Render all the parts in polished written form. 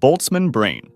Boltzmann Brain.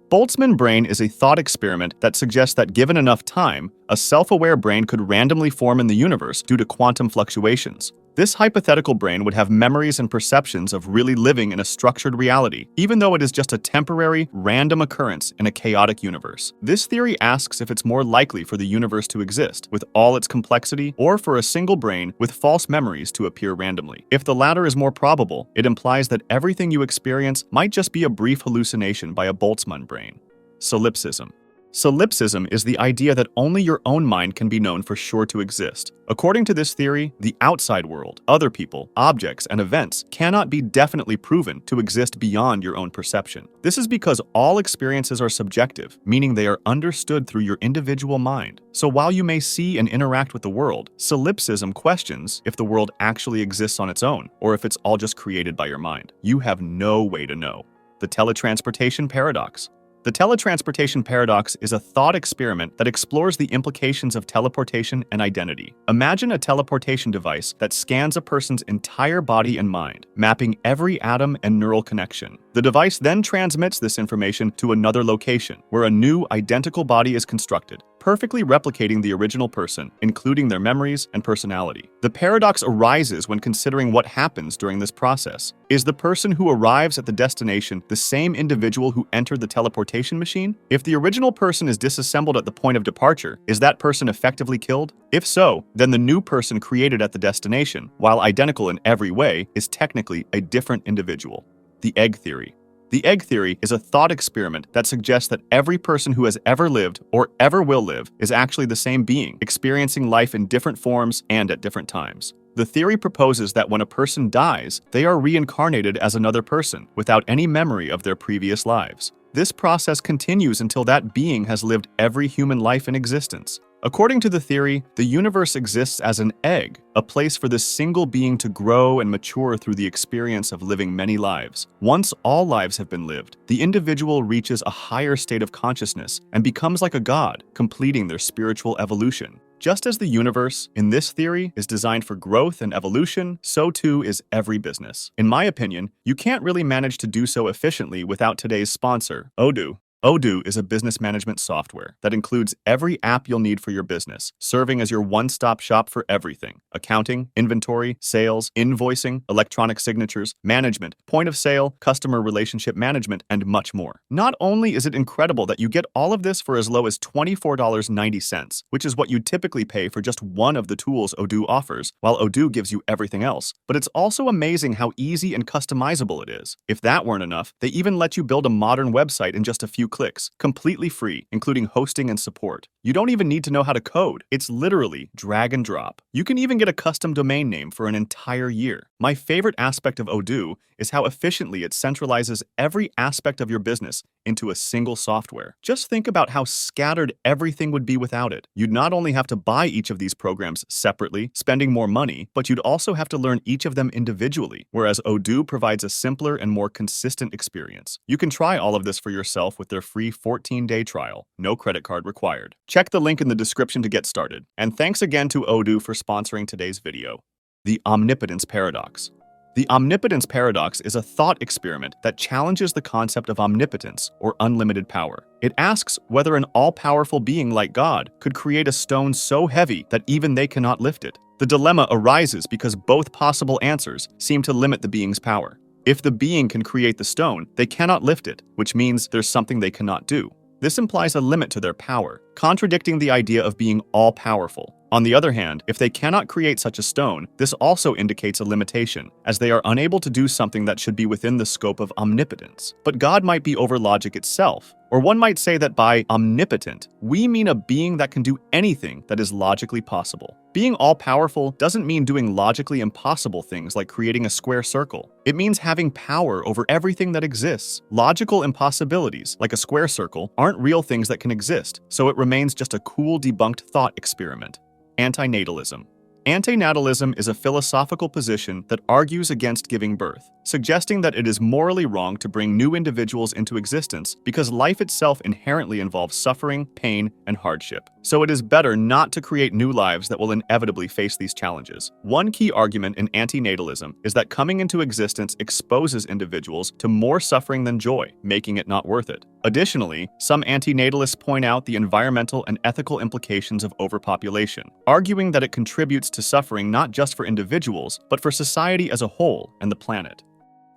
Boltzmann Brain is a thought experiment that suggests that given enough time, a self-aware brain could randomly form in the universe due to quantum fluctuations. This hypothetical brain would have memories and perceptions of really living in a structured reality, even though it is just a temporary, random occurrence in a chaotic universe. This theory asks if it's more likely for the universe to exist, with all its complexity, or for a single brain with false memories to appear randomly. If the latter is more probable, it implies that everything you experience might just be a brief hallucination by a Boltzmann brain. Solipsism. Solipsism is the idea that only your own mind can be known for sure to exist. According to this theory, the outside world, other people, objects, and events cannot be definitely proven to exist beyond your own perception. This is because all experiences are subjective, meaning they are understood through your individual mind. So while you may see and interact with the world, solipsism questions if the world actually exists on its own, or if it's all just created by your mind. You have no way to know. The Teletransportation Paradox. The Teletransportation Paradox is a thought experiment that explores the implications of teleportation and identity. Imagine a teleportation device that scans a person's entire body and mind, mapping every atom and neural connection. The device then transmits this information to another location, where a new, identical body is constructed, perfectly replicating the original person, including their memories and personality. The paradox arises when considering what happens during this process. Is the person who arrives at the destination the same individual who entered the teleportation machine? If the original person is disassembled at the point of departure, is that person effectively killed? If so, then the new person created at the destination, while identical in every way, is technically a different individual. The egg theory. The egg theory is a thought experiment that suggests that every person who has ever lived or ever will live is actually the same being, experiencing life in different forms and at different times. The theory proposes that when a person dies, they are reincarnated as another person without any memory of their previous lives. This process continues until that being has lived every human life in existence. According to the theory, the universe exists as an egg, a place for this single being to grow and mature through the experience of living many lives. Once all lives have been lived, the individual reaches a higher state of consciousness and becomes like a god, completing their spiritual evolution. Just as the universe, in this theory, is designed for growth and evolution, so too is every business. In my opinion, you can't really manage to do so efficiently without today's sponsor, Odoo. Odoo is a business management software that includes every app you'll need for your business, serving as your one-stop shop for everything: accounting, inventory, sales, invoicing, electronic signatures, management, point of sale, customer relationship management, and much more. Not only is it incredible that you get all of this for as low as $24.90, which is what you typically pay for just one of the tools Odoo offers, while Odoo gives you everything else, but it's also amazing how easy and customizable it is. If that weren't enough, they even let you build a modern website in just a few clicks, completely free, including hosting and support. You don't even need to know how to code. It's literally drag and drop. You can even get a custom domain name for an entire year. My favorite aspect of Odoo is how efficiently it centralizes every aspect of your business into a single software. Just think about how scattered everything would be without it. You'd not only have to buy each of these programs separately, spending more money, but you'd also have to learn each of them individually, whereas Odoo provides a simpler and more consistent experience. You can try all of this for yourself with their free 14-day trial, no credit card required. Check the link in the description to get started. And thanks again to Odoo for sponsoring today's video. The Omnipotence Paradox. The Omnipotence Paradox is a thought experiment that challenges the concept of omnipotence, or unlimited power. It asks whether an all-powerful being like God could create a stone so heavy that even they cannot lift it. The dilemma arises because both possible answers seem to limit the being's power. If the being can create the stone, they cannot lift it, which means there's something they cannot do. This implies a limit to their power, contradicting the idea of being all-powerful. On the other hand, if they cannot create such a stone, this also indicates a limitation, as they are unable to do something that should be within the scope of omnipotence. But God might be over logic itself. Or one might say that by omnipotent, we mean a being that can do anything that is logically possible. Being all-powerful doesn't mean doing logically impossible things like creating a square circle. It means having power over everything that exists. Logical impossibilities, like a square circle, aren't real things that can exist, so it remains just a cool debunked thought experiment. Antinatalism. Antinatalism is a philosophical position that argues against giving birth, suggesting that it is morally wrong to bring new individuals into existence because life itself inherently involves suffering, pain, and hardship. So it is better not to create new lives that will inevitably face these challenges. One key argument in antinatalism is that coming into existence exposes individuals to more suffering than joy, making it not worth it. Additionally, some antinatalists point out the environmental and ethical implications of overpopulation, arguing that it contributes to suffering not just for individuals, but for society as a whole and the planet.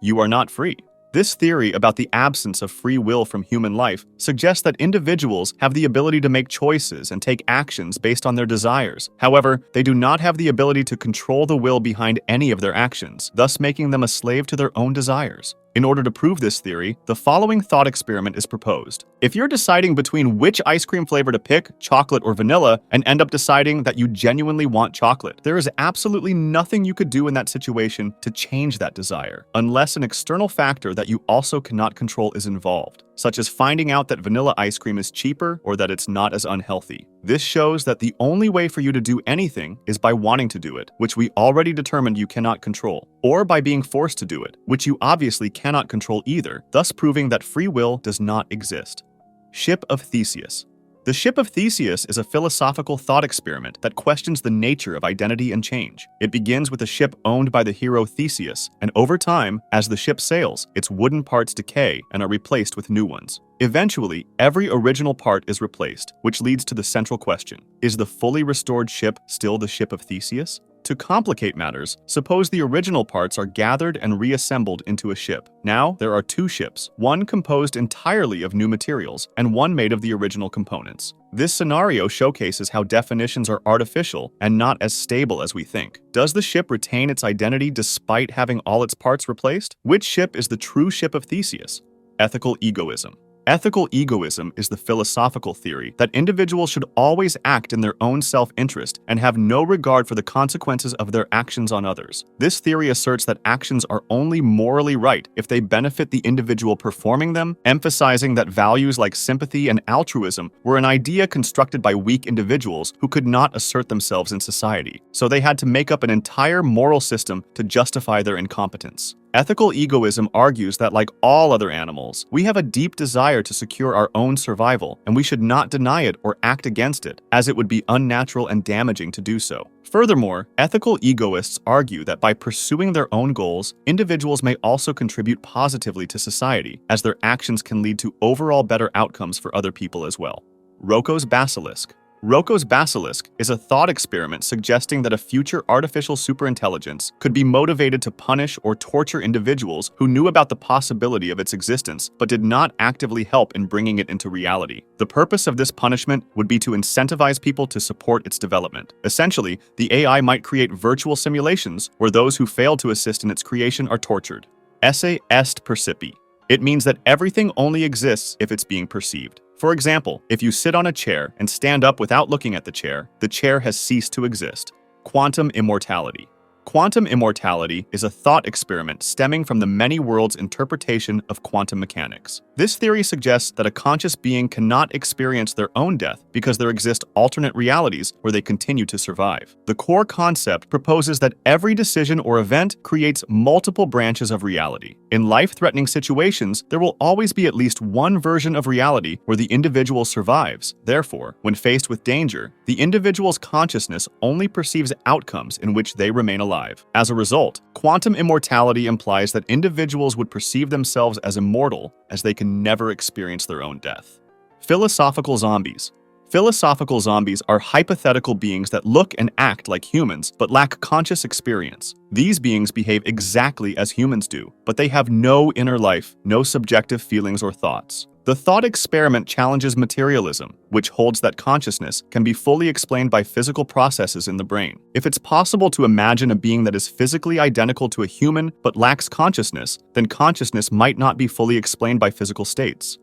You are not free. This theory about the absence of free will from human life suggests that individuals have the ability to make choices and take actions based on their desires. However, they do not have the ability to control the will behind any of their actions, thus making them a slave to their own desires. In order to prove this theory, the following thought experiment is proposed. If you're deciding between which ice cream flavor to pick, chocolate or vanilla, and end up deciding that you genuinely want chocolate, there is absolutely nothing you could do in that situation to change that desire, unless an external factor that you also cannot control is involved, such as finding out that vanilla ice cream is cheaper or that it's not as unhealthy. This shows that the only way for you to do anything is by wanting to do it, which we already determined you cannot control, or by being forced to do it, which you obviously cannot control either, thus proving that free will does not exist. Ship of Theseus. The Ship of Theseus is a philosophical thought experiment that questions the nature of identity and change. It begins with a ship owned by the hero Theseus, and over time, as the ship sails, its wooden parts decay and are replaced with new ones. Eventually, every original part is replaced, which leads to the central question: is the fully restored ship still the Ship of Theseus? To complicate matters, suppose the original parts are gathered and reassembled into a ship. Now, there are two ships, one composed entirely of new materials, and one made of the original components. This scenario showcases how definitions are artificial and not as stable as we think. Does the ship retain its identity despite having all its parts replaced? Which ship is the true Ship of Theseus? Ethical egoism. Ethical egoism is the philosophical theory that individuals should always act in their own self-interest and have no regard for the consequences of their actions on others. This theory asserts that actions are only morally right if they benefit the individual performing them, emphasizing that values like sympathy and altruism were an idea constructed by weak individuals who could not assert themselves in society, so they had to make up an entire moral system to justify their incompetence. Ethical egoism argues that, like all other animals, we have a deep desire to secure our own survival, and we should not deny it or act against it, as it would be unnatural and damaging to do so. Furthermore, ethical egoists argue that by pursuing their own goals, individuals may also contribute positively to society, as their actions can lead to overall better outcomes for other people as well. Roko's Basilisk. Roko's Basilisk is a thought experiment suggesting that a future artificial superintelligence could be motivated to punish or torture individuals who knew about the possibility of its existence but did not actively help in bringing it into reality. The purpose of this punishment would be to incentivize people to support its development. Essentially, the AI might create virtual simulations where those who fail to assist in its creation are tortured. Esse Est Percipi. It means that everything only exists if it's being perceived. For example, if you sit on a chair and stand up without looking at the chair has ceased to exist. Quantum immortality. Quantum immortality is a thought experiment stemming from the many worlds interpretation of quantum mechanics. This theory suggests that a conscious being cannot experience their own death because there exist alternate realities where they continue to survive. The core concept proposes that every decision or event creates multiple branches of reality. In life-threatening situations, there will always be at least one version of reality where the individual survives. Therefore, when faced with danger, the individual's consciousness only perceives outcomes in which they remain alive. As a result, quantum immortality implies that individuals would perceive themselves as immortal as they can never experience their own death. Philosophical zombies. Philosophical zombies are hypothetical beings that look and act like humans but lack conscious experience. These beings behave exactly as humans do, but they have no inner life, no subjective feelings or thoughts. The thought experiment challenges materialism, which holds that consciousness can be fully explained by physical processes in the brain. If it's possible to imagine a being that is physically identical to a human but lacks consciousness, then consciousness might not be fully explained by physical states.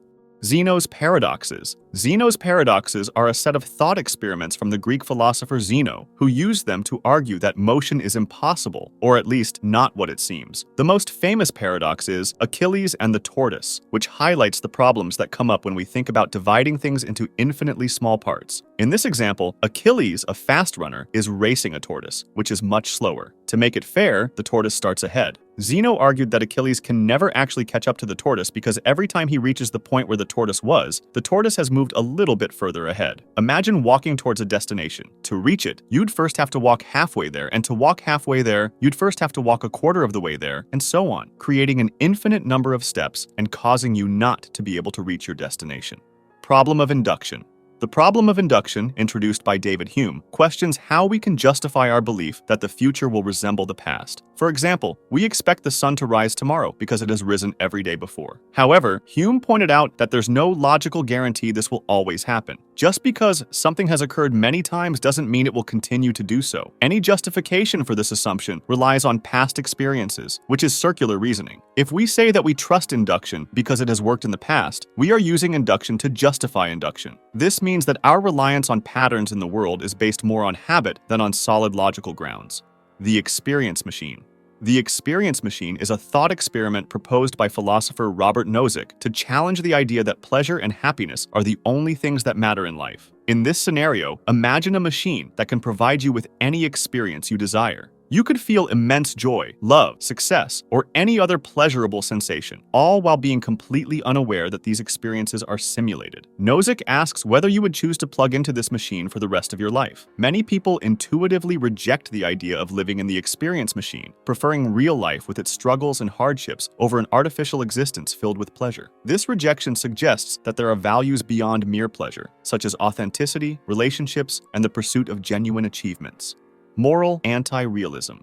Zeno's paradoxes. Zeno's paradoxes are a set of thought experiments from the Greek philosopher Zeno, who used them to argue that motion is impossible, or at least not what it seems. The most famous paradox is Achilles and the tortoise, which highlights the problems that come up when we think about dividing things into infinitely small parts. In this example, Achilles, a fast runner, is racing a tortoise, which is much slower. To make it fair, the tortoise starts ahead. Zeno argued that Achilles can never actually catch up to the tortoise because every time he reaches the point where the tortoise was, the tortoise has moved a little bit further ahead. Imagine walking towards a destination. To reach it, you'd first have to walk halfway there, and to walk halfway there, you'd first have to walk a quarter of the way there, and so on, creating an infinite number of steps and causing you not to be able to reach your destination. Problem of induction. The problem of induction, introduced by David Hume, questions how we can justify our belief that the future will resemble the past. For example, we expect the sun to rise tomorrow because it has risen every day before. However, Hume pointed out that there's no logical guarantee this will always happen. Just because something has occurred many times doesn't mean it will continue to do so. Any justification for this assumption relies on past experiences, which is circular reasoning. If we say that we trust induction because it has worked in the past, we are using induction to justify induction. This means that our reliance on patterns in the world is based more on habit than on solid logical grounds. The experience machine. The experience machine is a thought experiment proposed by philosopher Robert Nozick to challenge the idea that pleasure and happiness are the only things that matter in life. In this scenario, imagine a machine that can provide you with any experience you desire. You could feel immense joy, love, success, or any other pleasurable sensation, all while being completely unaware that these experiences are simulated. Nozick asks whether you would choose to plug into this machine for the rest of your life. Many people intuitively reject the idea of living in the experience machine, preferring real life with its struggles and hardships over an artificial existence filled with pleasure. This rejection suggests that there are values beyond mere pleasure, such as authenticity, relationships, and the pursuit of genuine achievements. Moral anti-realism.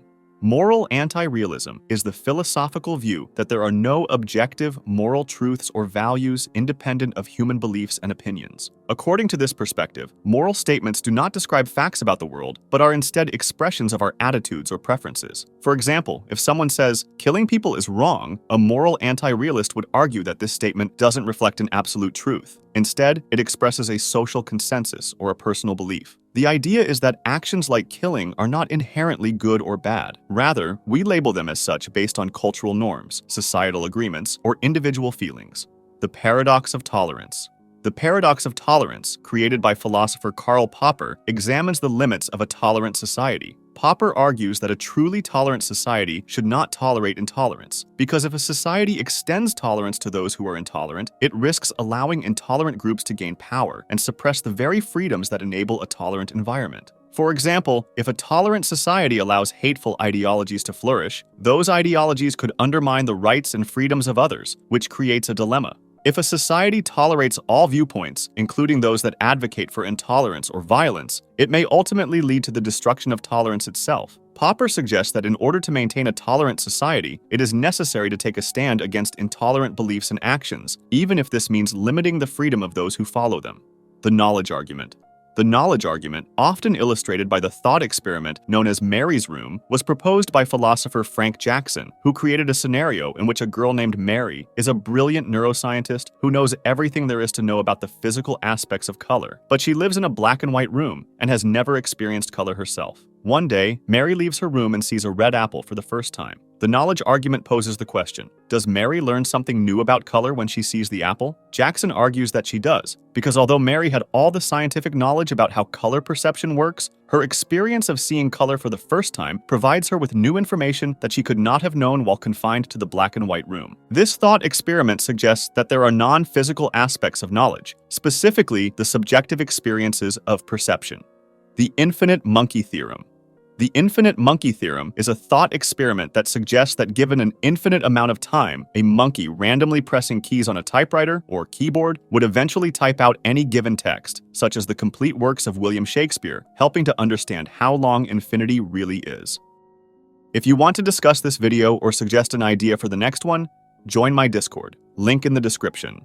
Moral anti-realism is the philosophical view that there are no objective moral truths or values independent of human beliefs and opinions. According to this perspective, moral statements do not describe facts about the world, but are instead expressions of our attitudes or preferences. For example, if someone says, "Killing people is wrong," a moral anti-realist would argue that this statement doesn't reflect an absolute truth. Instead, it expresses a social consensus or a personal belief. The idea is that actions like killing are not inherently good or bad. Rather, we label them as such based on cultural norms, societal agreements, or individual feelings. The paradox of tolerance. The paradox of tolerance, created by philosopher Karl Popper, examines the limits of a tolerant society. Popper argues that a truly tolerant society should not tolerate intolerance, because if a society extends tolerance to those who are intolerant, it risks allowing intolerant groups to gain power and suppress the very freedoms that enable a tolerant environment. For example, if a tolerant society allows hateful ideologies to flourish, those ideologies could undermine the rights and freedoms of others, which creates a dilemma. If a society tolerates all viewpoints, including those that advocate for intolerance or violence, it may ultimately lead to the destruction of tolerance itself. Popper suggests that in order to maintain a tolerant society, it is necessary to take a stand against intolerant beliefs and actions, even if this means limiting the freedom of those who follow them. The knowledge argument. The knowledge argument, often illustrated by the thought experiment known as Mary's Room, was proposed by philosopher Frank Jackson, who created a scenario in which a girl named Mary is a brilliant neuroscientist who knows everything there is to know about the physical aspects of color, but she lives in a black and white room and has never experienced color herself. One day, Mary leaves her room and sees a red apple for the first time. The knowledge argument poses the question, does Mary learn something new about color when she sees the apple? Jackson argues that she does, because although Mary had all the scientific knowledge about how color perception works, her experience of seeing color for the first time provides her with new information that she could not have known while confined to the black and white room. This thought experiment suggests that there are non-physical aspects of knowledge, specifically the subjective experiences of perception. The infinite monkey theorem. The infinite monkey theorem is a thought experiment that suggests that given an infinite amount of time, a monkey randomly pressing keys on a typewriter or keyboard would eventually type out any given text, such as the complete works of William Shakespeare, helping to understand how long infinity really is. If you want to discuss this video or suggest an idea for the next one, join my Discord, link in the description.